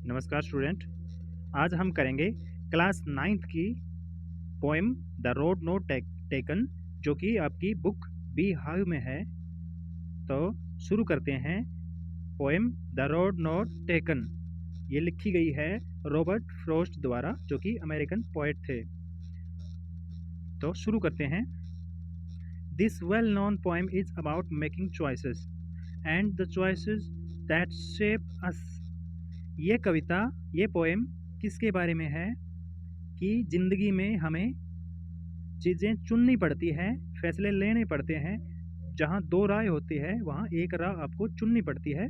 नमस्कार स्टूडेंट। आज हम करेंगे क्लास नाइन्थ की poem the road know taken, जो कि आपकी बुक बी हाइव में है। तो शुरू करते हैं। Poem the road know taken ये लिखी गई है रॉबर्ट फ्रॉस्ट द्वारा, जो कि अमेरिकन पोएट थे। तो शुरू करते हैं। This well known poem is about making choices and the choices that shape us. ये कविता, ये पोएम किसके बारे में है कि ज़िंदगी में हमें चीज़ें चुननी पड़ती हैं, फैसले लेने पड़ते हैं। जहाँ दो राय होती है वहाँ एक राह आपको चुननी पड़ती है।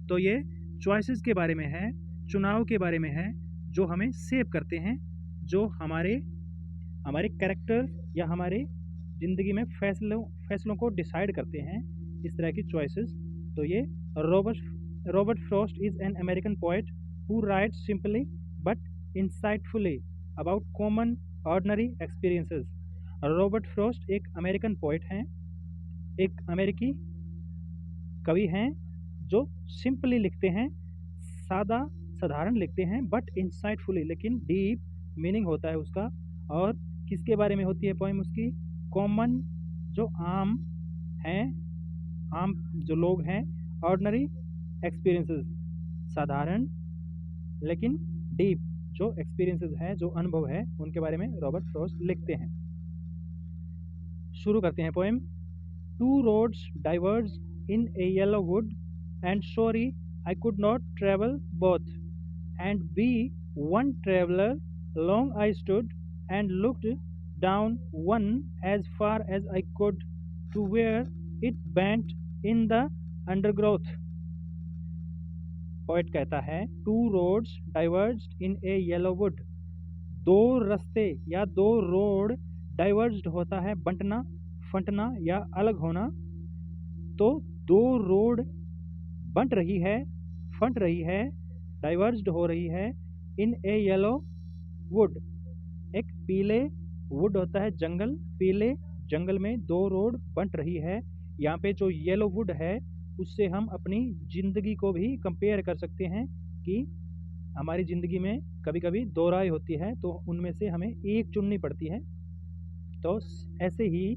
तो ये चॉइसेस के बारे में है, चुनाव के बारे में है, जो हमें सेव करते हैं, जो हमारे हमारे कैरेक्टर या हमारे ज़िंदगी में फैसलों को डिसाइड करते हैं। इस तरह की चॉइसेस। तो ये Robert Frost is an American poet who writes simply but insightfully about common ordinary experiences। Robert Frost एक अमेरिकन पोएट हैं, एक अमेरिकी कवि हैं, जो सिंपली लिखते हैं, सादा साधारण लिखते हैं, बट इंसाइटफुली, लेकिन डीप मीनिंग होता है उसका। और किसके बारे में होती है पोएम उसकी? कॉमन, जो आम हैं, आम जो लोग हैं, ऑर्डिनरी एक्सपीरियंसेस, साधारण लेकिन डीप जो एक्सपीरियंसेस है, जो अनुभव है, उनके बारे में रॉबर्ट फ्रॉस्ट लिखते हैं। शुरू करते हैं poem. Two roads diverge in a yellow wood and sorry I could not travel both and be one traveller long I stood and looked down one as far as I could to where it bent in the undergrowth. Poet कहता है, two roads diverged in a yellow wood. दो रास्ते या दो road डाइवर्ज्ड होता है बंटना, फंटना या अलग होना। तो दो रोड बंट रही है, फंट रही है, डाइवर्ज्ड हो रही है इन ए येलो वुड। एक पीले वुड होता है जंगल, पीले जंगल में दो रोड बंट रही है। यहाँ पे जो येलो वुड है उससे हम अपनी ज़िंदगी को भी कंपेयर कर सकते हैं कि हमारी ज़िंदगी में कभी कभी दो राय होती है, तो उनमें से हमें एक चुननी पड़ती है। तो ऐसे ही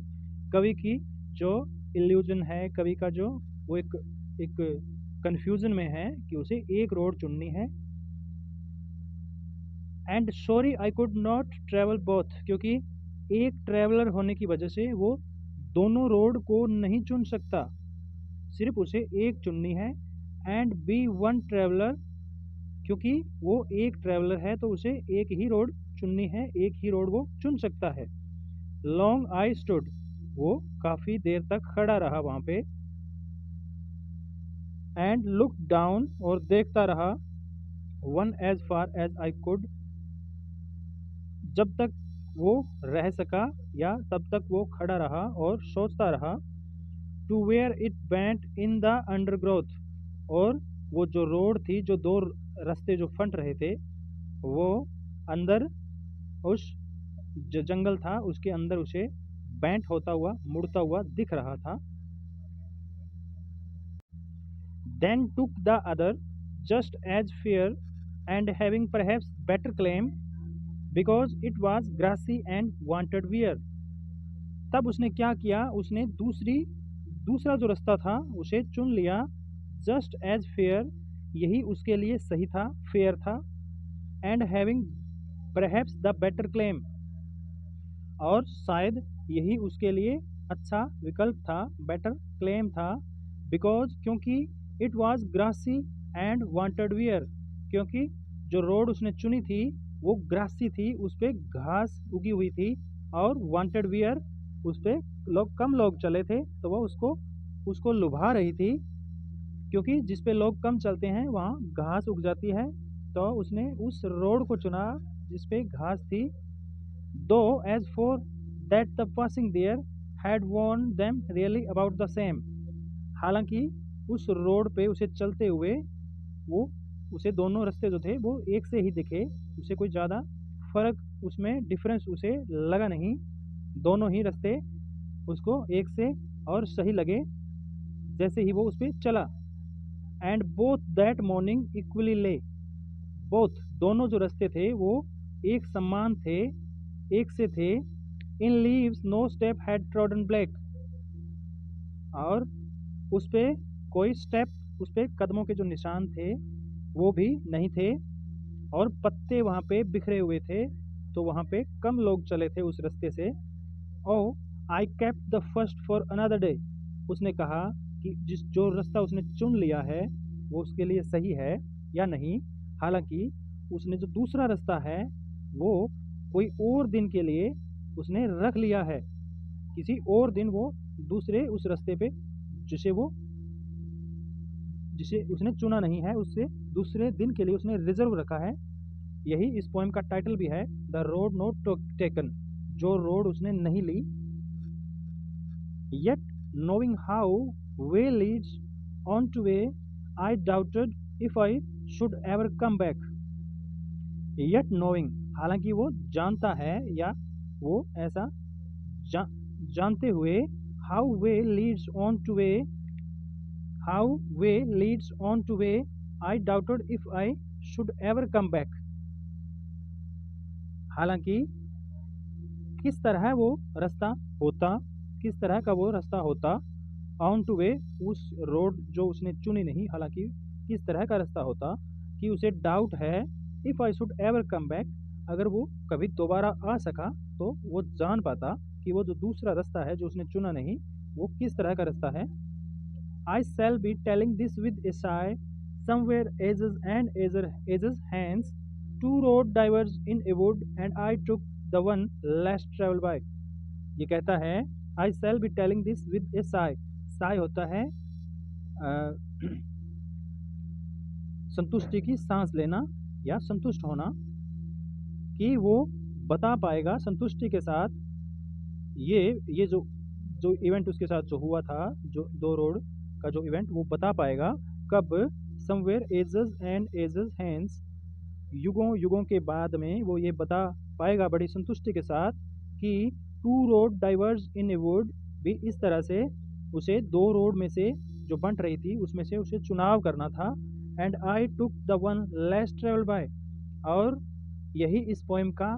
कवि की जो इल्यूजन है, कवि का जो वो एक कन्फ्यूज़न में है कि उसे एक रोड चुननी है। And sorry I could not travel both, क्योंकि एक ट्रेवलर होने की वजह से वो दोनों रोड को नहीं चुन सकता, सिर्फ उसे एक चुननी है। एंड बी वन ट्रेवलर, क्योंकि वो एक ट्रेवलर है तो उसे एक ही रोड चुननी है, एक ही रोड वो चुन सकता है। लॉन्ग आई स्टूड, वो काफ़ी देर तक खड़ा रहा वहाँ पे। एंड लुक डाउन, और देखता रहा, one as far as I could, जब तक वो रह सका या तब तक वो खड़ा रहा और सोचता रहा। To where it bent in the undergrowth, और वो जो रोड थी, जो दो रास्ते जो फंट रहे थे, वो अंदर उस जो जंगल था उसके अंदर उसे बेंट होता हुआ, मुड़ता हुआ दिख रहा था। Then took the other just as fair and having perhaps better claim because it was grassy and wanted wear. तब उसने क्या किया, उसने दूसरा जो रास्ता था उसे चुन लिया। जस्ट एज फेयर, यही उसके लिए सही था, फेयर था। And having perhaps the better claim, और शायद यही उसके लिए अच्छा विकल्प था, बेटर क्लेम था। बिकॉज, क्योंकि it was grassy and wanted wear, क्योंकि जो रोड उसने चुनी थी वो ग्रासी थी, उस पर घास उगी हुई थी, और वांटेड वियर, उस पर कम लोग चले थे, तो वह उसको लुभा रही थी, क्योंकि जिस पे लोग कम चलते हैं वहाँ घास उग जाती है। तो उसने उस रोड को चुना जिस पे घास थी। Though as for that the passing there had worn them really about the same, हालांकि उस रोड पे उसे चलते हुए उसे दोनों रास्ते जो थे वो एक से ही दिखे, उसे कोई ज़्यादा फर्क उसमें डिफरेंस उसे लगा नहीं। दोनों ही रास्ते उसको एक से और सही लगे जैसे ही वो उस पर चला। And both that morning equally ले, बोथ दोनों जो रास्ते थे वो एक समान थे, एक से थे। In leaves no step had trodden black, और उस पे कोई स्टेप, उस पे कदमों के जो निशान थे वो भी नहीं थे, और पत्ते वहाँ पे बिखरे हुए थे, तो वहाँ पे कम लोग चले थे उस रास्ते से। Oh I kept the first for another day, उसने कहा कि जो रास्ता उसने चुन लिया है वो उसके लिए सही है या नहीं। हालांकि उसने जो दूसरा रास्ता है वो कोई और दिन के लिए उसने रख लिया है, किसी और दिन वो दूसरे उस रास्ते पे जिसे वो जिसे उसने चुना नहीं है उससे दूसरे दिन के लिए उसने रिजर्व रखा है। यही इस पोएम का टाइटल भी है, द रोड नॉट टेकन, जो रोड उसने नहीं ली। Yet, knowing how way leads on to way, I doubted if I should ever come back. Yet knowing, हालांकि वो जानता है या वो ऐसा जा, जानते हुए, how way leads on to way, how way leads on to way, I doubted if I should ever come back. हालांकि किस तरह वो रास्ता होता, किस तरह का वो रास्ता होता, ऑन टू वे, उस रोड जो उसने चुनी नहीं, हालांकि किस तरह का रास्ता होता कि उसे डाउट है, if I should ever come back, अगर वो कभी दोबारा आ सका तो वो जान पाता कि वो जो दूसरा रास्ता है जो उसने चुना नहीं वो किस तरह का रास्ता है। I shall be telling this with a sigh, somewhere ages and ages hence, two road diverged in a wood and I took the one less travelled by. ये कहता है I shall be telling this with a sigh, sigh होता है संतुष्टि की सांस लेना या संतुष्ट होना, कि वो बता पाएगा संतुष्टि के साथ ये जो जो इवेंट उसके साथ जो हुआ था, जो दो रोड का जो इवेंट, वो बता पाएगा कब, somewhere ages and ages hence, युगों युगों के बाद में वो ये बता पाएगा बड़ी संतुष्टि के साथ कि two road diverged in a wood, भी इस तरह से उसे दो रोड में से जो बंट रही थी उसमें से उसे चुनाव करना था। And I took the one less travelled bye, और यही इस पोएम का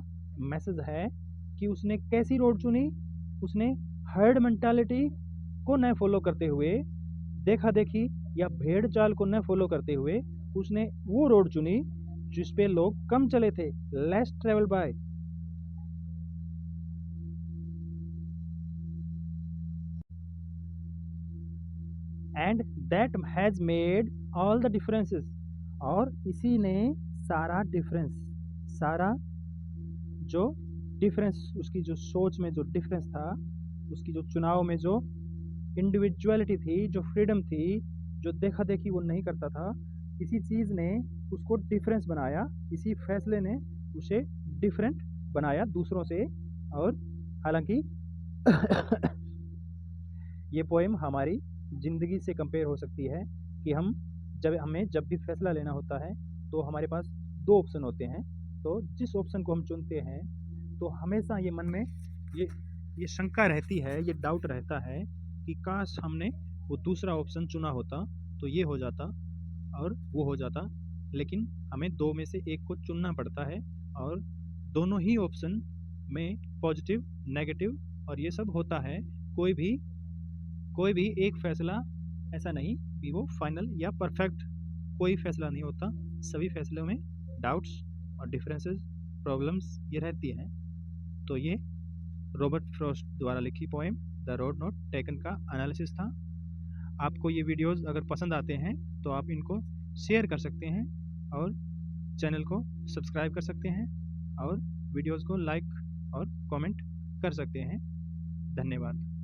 मैसेज है कि उसने कैसी रोड चुनी, उसने हर्ड मेंटालिटी को न फॉलो करते हुए, देखा देखी या भेड़ चाल को न फॉलो करते हुए उसने वो रोड चुनी जिस पे लोग कम चले थे, less travelled bye. And that has made all the differences, और इसी ने सारा डिफरेंस, सारा जो डिफरेंस, उसकी जो सोच में जो डिफरेंस था, उसकी जो चुनाव में जो इंडिविजुअलिटी थी, जो फ्रीडम थी, जो देखा देखी वो नहीं करता था, इसी चीज़ ने उसको डिफरेंस बनाया, इसी फैसले ने उसे डिफरेंट बनाया दूसरों से। और हालांकि ये पोएम हमारी ज़िंदगी से कंपेयर हो सकती है कि हमें जब भी फैसला लेना होता है तो हमारे पास दो ऑप्शन होते हैं, तो जिस ऑप्शन को हम चुनते हैं तो हमेशा ये मन में ये शंका रहती है, ये डाउट रहता है कि काश हमने वो दूसरा ऑप्शन चुना होता तो ये हो जाता और वो हो जाता, लेकिन हमें दो में से एक को चुनना पड़ता है, और दोनों ही ऑप्शन में पॉजिटिव नेगेटिव और ये सब होता है। कोई भी एक फैसला ऐसा नहीं कि वो फाइनल या परफेक्ट, कोई फैसला नहीं होता, सभी फैसलों में डाउट्स और डिफरेंसेस, प्रॉब्लम्स ये रहती हैं। तो ये रॉबर्ट फ्रॉस्ट द्वारा लिखी poem the road not taken का एनालिसिस था। आपको ये वीडियोस अगर पसंद आते हैं तो आप इनको शेयर कर सकते हैं और चैनल को सब्सक्राइब कर सकते हैं और वीडियोस को लाइक और कमेंट कर सकते हैं। धन्यवाद।